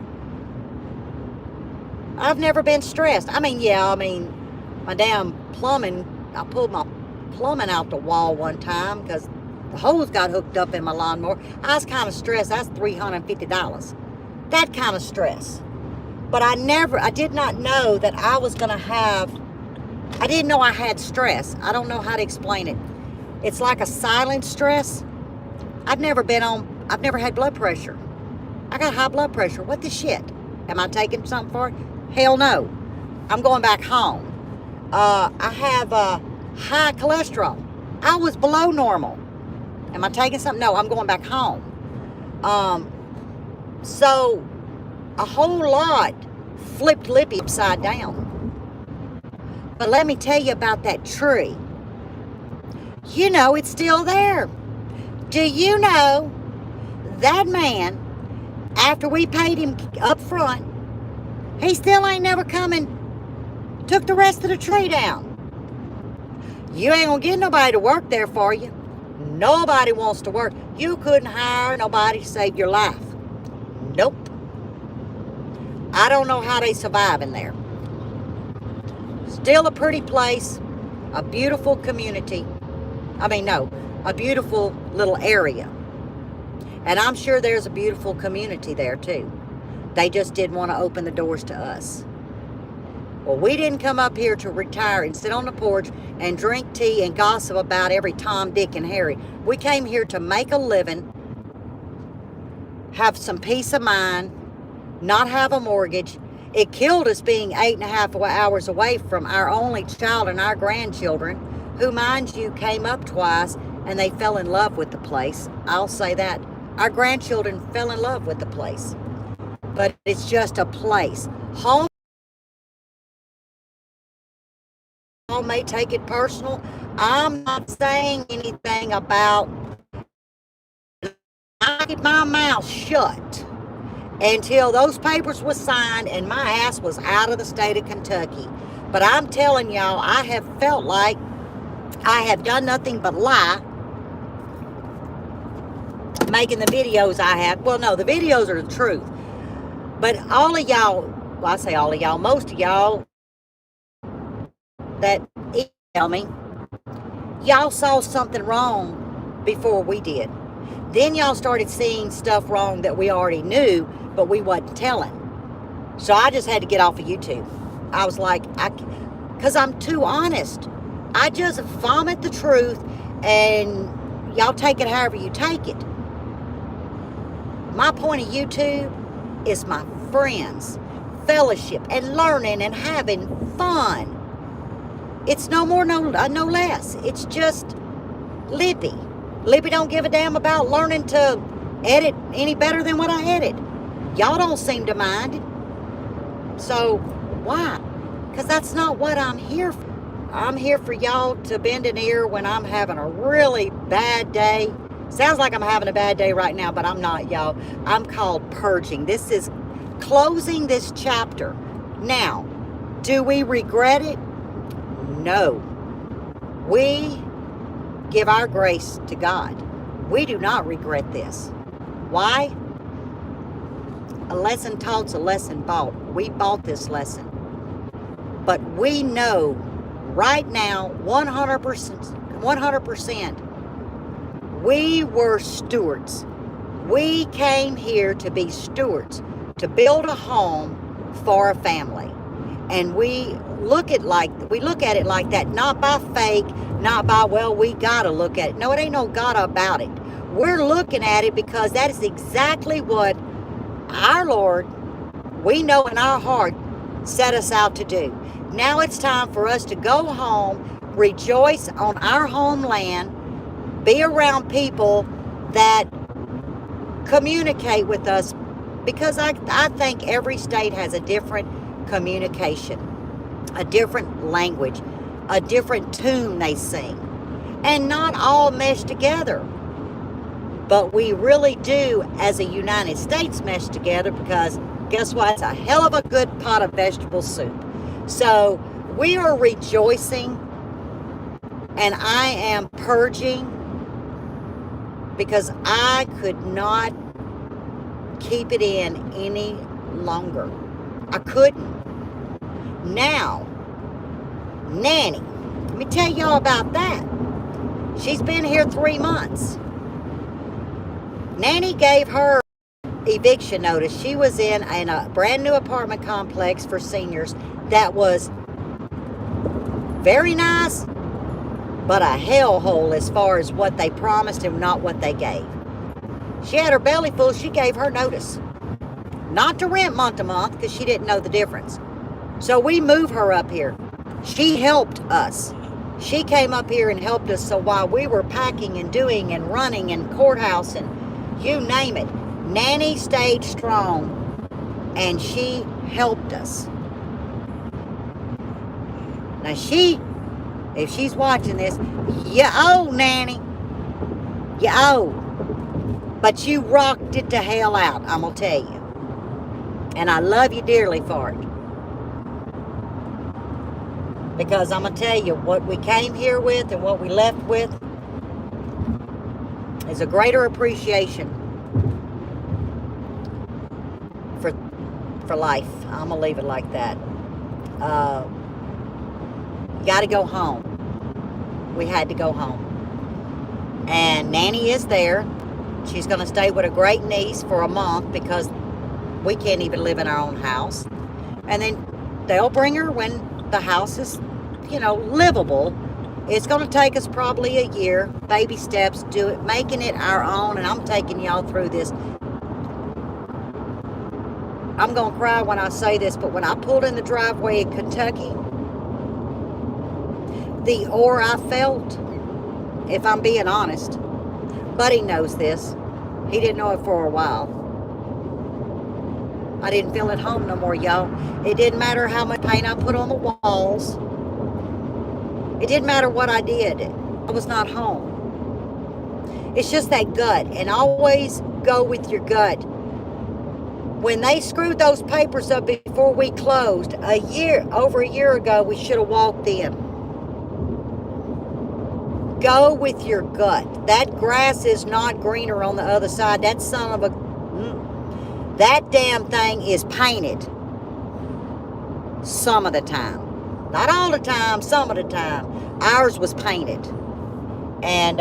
I've never been stressed. My damn plumbing, I pulled my plumbing out the wall one time because the hose got hooked up in my lawnmower. I was kind of stressed. That's $350. That kind of stress. But I did not know that I was going to have, I didn't know I had stress. I don't know how to explain it. It's like a silent stress. I've never had blood pressure. I got high blood pressure. What the shit? Am I taking something for it? Hell no. I'm going back home. I have high cholesterol. I was below normal. Am I taking something? No, I'm going back home. So a whole lot flipped Lippy upside down. But let me tell you about that tree. You know, it's still there. Do you know that man, after we paid him up front, he still ain't never come and took the rest of the tree down. You ain't gonna get nobody to work there for you. Nobody wants to work. You couldn't hire nobody to save your life. I don't know how they survive in there. Still a pretty place, a beautiful community. I mean, no, a beautiful little area. And I'm sure there's a beautiful community there too. They just didn't want to open the doors to us. Well, we didn't come up here to retire and sit on the porch and drink tea and gossip about every Tom, Dick, and Harry. We came here to make a living, have some peace of mind, not have a mortgage. It killed us being 8.5 hours away from our only child and our grandchildren, who, mind you, came up twice and they fell in love with the place. I'll say that. Our grandchildren fell in love with the place. But it's just a place. Home may take it personal. I'm not saying anything about. I keep my mouth shut until those papers were signed and my ass was out of the state of Kentucky. But I'm telling y'all, I have felt like I have done nothing but lie making the videos I have. Well, no, the videos are the truth. But all of y'all, well, I say all of y'all, most of y'all that email me, y'all saw something wrong before we did. Then y'all started seeing stuff wrong that we already knew, but we wasn't telling. So I just had to get off of YouTube. I was like, because I'm too honest. I just vomit the truth, and y'all take it however you take it. My point of YouTube is my friends, fellowship, and learning and having fun. It's no more, no less. It's just Lippy. Lippy don't give a damn about learning to edit any better than what I edit. Y'all don't seem to mind it. So, why? Because that's not what I'm here for. I'm here for y'all to bend an ear when I'm having a really bad day. Sounds like I'm having a bad day right now, but I'm not, y'all. I'm called purging. This is closing this chapter. Now, do we regret it? No. We give our grace to God. We do not regret this. Why? A lesson taught's a lesson bought. We bought this lesson. But we know right now, 100%, we were stewards. We came here to be stewards, to build a home for a family. And we look at it like that, not by fake, not by, well, we gotta look at it. No, it ain't no gotta about it. We're looking at it because that is exactly what our Lord, we know in our heart, set us out to do. Now it's time for us to go home, rejoice on our homeland, be around people that communicate with us, because I think every state has a different communication, a different language, a different tune they sing, and not all mesh together. But we really do, as a United States, mesh together, because guess what? It's a hell of a good pot of vegetable soup. So we are rejoicing, and I am purging, because I could not keep it in any longer. I couldn't. Now, Nanny, let me tell y'all about that. She's been here 3 months. Nanny gave her eviction notice. She was in a brand new apartment complex for seniors that was very nice, but a hellhole as far as what they promised and not what they gave. She had her belly full. She gave her notice not to rent month to month, because she didn't know the difference. So we moved her up here. She helped us. She came up here and helped us. So while we were packing and doing and running and courthouse and you name it, Nanny stayed strong, and she helped us. Now if she's watching this, you owe, Nanny. You owe. But you rocked it to hell out, I'm going to tell you. And I love you dearly for it. Because I'm going to tell you, what we came here with and what we left with is a greater appreciation for for life. I'm going to leave it like that. Got to go home. We had to go home. And Nanny is there. She's going to stay with a great niece for a month because we can't even live in our own house. And then they'll bring her when the house is, livable. It's going to take us probably a year. Baby steps, do it, making it our own. And I'm taking y'all through this. I'm going to cry when I say this, but when I pulled in the driveway in Kentucky, the awe I felt, if I'm being honest, Buddy knows this. He didn't know it for a while. I didn't feel at home no more, y'all. It didn't matter how much paint I put on the walls. It didn't matter what I did. I was not home. It's just that gut, and always go with your gut. When they screwed those papers up before we closed, over a year ago, we should have walked in. Go with your gut. That grass is not greener on the other side. That that damn thing is painted. Some of the time. Not all the time, some of the time. Ours was painted. And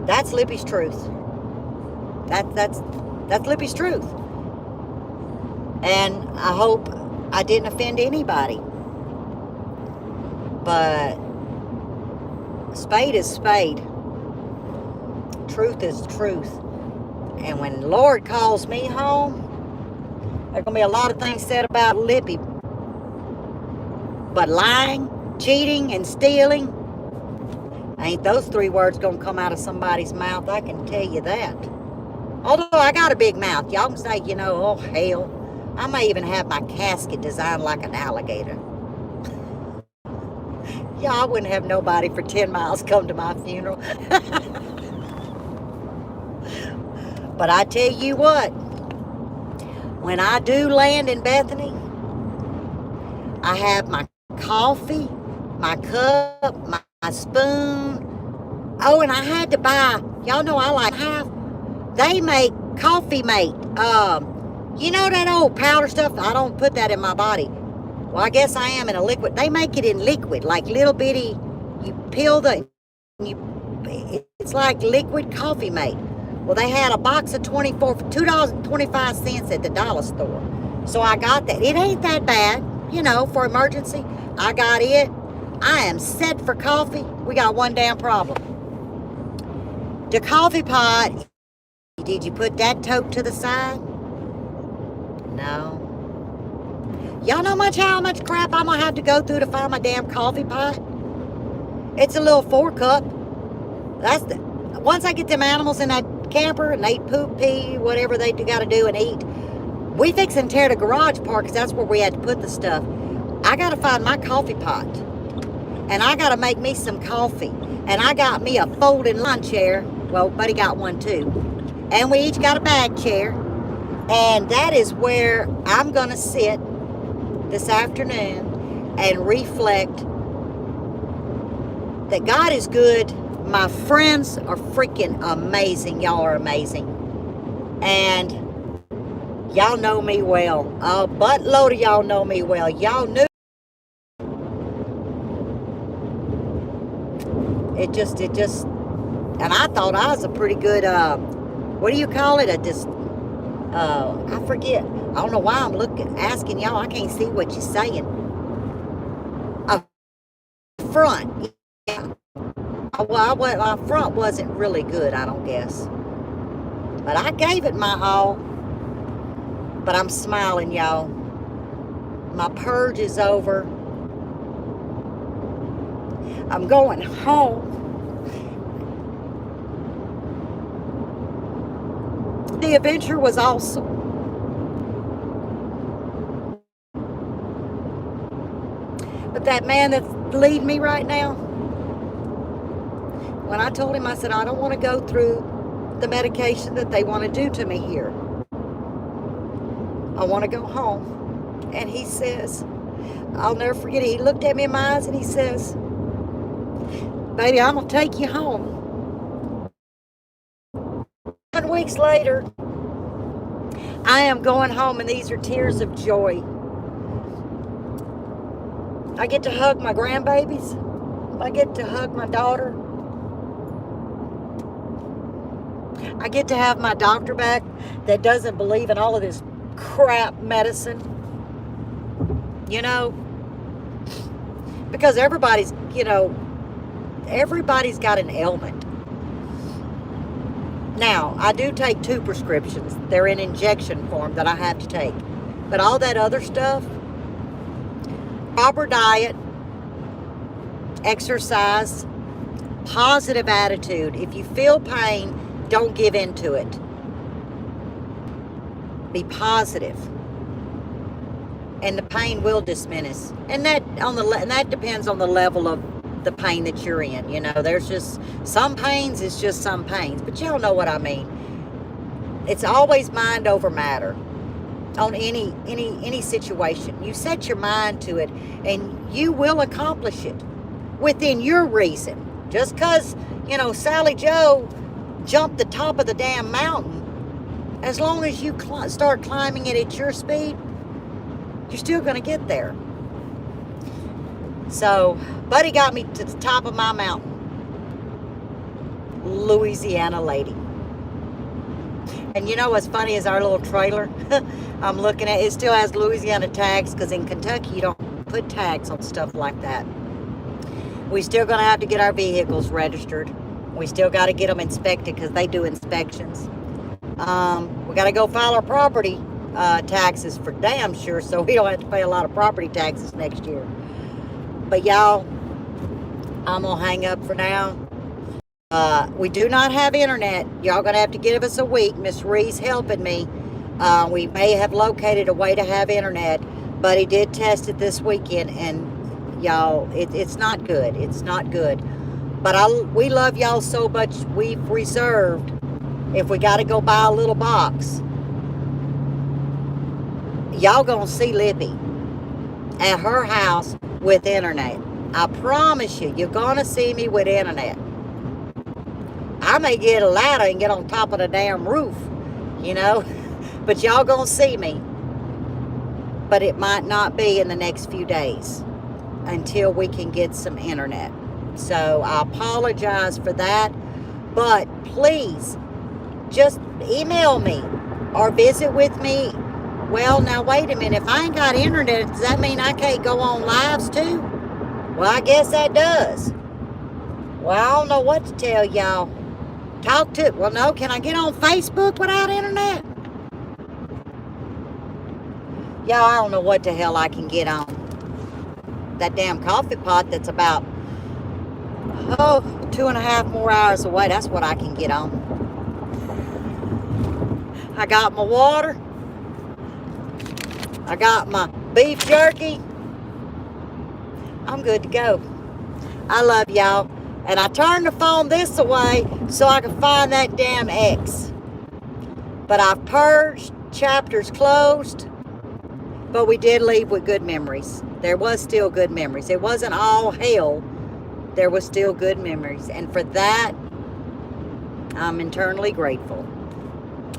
that's Lippy's truth. That's Lippy's truth. And I hope I didn't offend anybody. But spade is spade. Truth is truth. And when the Lord calls me home, there's going to be a lot of things said about Lippy. But lying, cheating, and stealing, ain't those 3 words going to come out of somebody's mouth. I can tell you that. Although I got a big mouth. Y'all can say, oh, hell. I may even have my casket designed like an alligator. Yeah, I wouldn't have nobody for 10 miles come to my funeral. But I tell you what, when I do land in Bethany, I have my coffee, my cup, my spoon. Oh, and I had to buy, y'all know I like half. They make Coffee Mate. That old powder stuff? I don't put that in my body. Well, I guess I am in a liquid. They make it in liquid, like little bitty. You peel it's like liquid Coffee Mate. Well, they had a box of 24 for $2.25 at the dollar store. So I got that. It ain't that bad, for emergency. I got it. I am set for coffee. We got one damn problem. The coffee pot, did you put that tote to the side? No. Y'all know how much crap I'm going to have to go through to find my damn coffee pot? It's a little 4-cup. Once I get them animals in that camper and they poop, pee, whatever they got to do and eat, we fix and tear the garage apart because that's where we had to put the stuff. I got to find my coffee pot. And I got to make me some coffee. And I got me a folding lawn chair. Well, Buddy got one too. And we each got a bag chair. And that is where I'm going to sit this afternoon and reflect that God is good. My friends are freaking amazing. Y'all are amazing. And y'all know me well. A buttload of y'all know me well. Y'all knew. It just, and I thought I was a pretty good, what do you call it? I forget. I don't know why I'm asking y'all. I can't see what you're saying. A front. Yeah. Well, my front wasn't really good, I don't guess. But I gave it my all. But I'm smiling, y'all. My purge is over. I'm going home. The adventure was awesome. But that man that's leading me right now, when I told him, I said, I don't want to go through the medication that they want to do to me here. I want to go home. And he says, I'll never forget it. He looked at me in my eyes and he says, baby, I'm going to take you home. 7 weeks later, I am going home, and these are tears of joy. I get to hug my grandbabies. I get to hug my daughter. I get to have my doctor back that doesn't believe in all of this crap medicine. You know, because everybody's got an ailment. Now, I do take 2 prescriptions. They're in injection form that I have to take. But all that other stuff, proper diet, exercise, positive attitude. If you feel pain, don't give in to it. Be positive. And the pain will diminish. And that depends on the level of the pain that you're in. You know, there's just some pains, it's just some pains. But y'all know what I mean. It's always mind over matter on any situation. You set your mind to it and you will accomplish it within your reason. Just because, Sally Joe jumped the top of the damn mountain, as long as you start climbing it at your speed, you're still going to get there. So, Buddy got me to the top of my mountain. Louisiana lady. And you know what's funny is our little trailer, I'm looking at, it still has Louisiana tags, because in Kentucky you don't put tags on stuff like that. We still going to have to get our vehicles registered. We still got to get them inspected, because they do inspections. We got to go file our property taxes for damn sure, so we don't have to pay a lot of property taxes next year. But y'all, I'm going to hang up for now. We do not have internet. Y'all going to have to give us a week. Miss Ree's helping me. We may have located a way to have internet, but he did test it this weekend, and y'all, it's not good. It's not good. But we love y'all so much, we've reserved, if we got to go buy a little box, y'all gonna see Lippy at her house with internet. I promise you, you're gonna see me with internet. I may get a ladder and get on top of the damn roof, but y'all gonna see me. But it might not be in the next few days until we can get some internet. So I apologize for that, but please just email me or visit with me. Well, now wait a minute. If I ain't got internet, does that mean I can't go on lives too? Well, I guess that does. Well, I don't know what to tell y'all. Well, no, can I get on Facebook without internet? Y'all, I don't know what the hell I can get on. That damn coffee pot that's about 2.5 more hours away. That's what I can get on. I got my water. I got my beef jerky. I'm good to go. I love y'all. And I turned the phone this way so I could find that damn X. But I've purged, chapters closed. But we did leave with good memories. There was still good memories. It wasn't all hell. There was still good memories. And for that, I'm eternally grateful.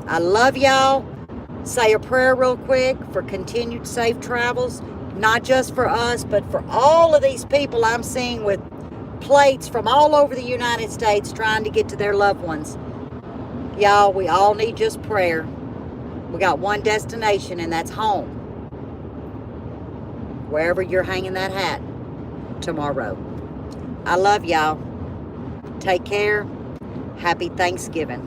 I love y'all. Say a prayer real quick for continued safe travels. Not just for us, but for all of these people I'm seeing with plates from all over the United States trying to get to their loved ones. Y'all, we all need just prayer. We got one destination, and that's home. Wherever you're hanging that hat tomorrow. I love y'all. Take care. Happy Thanksgiving.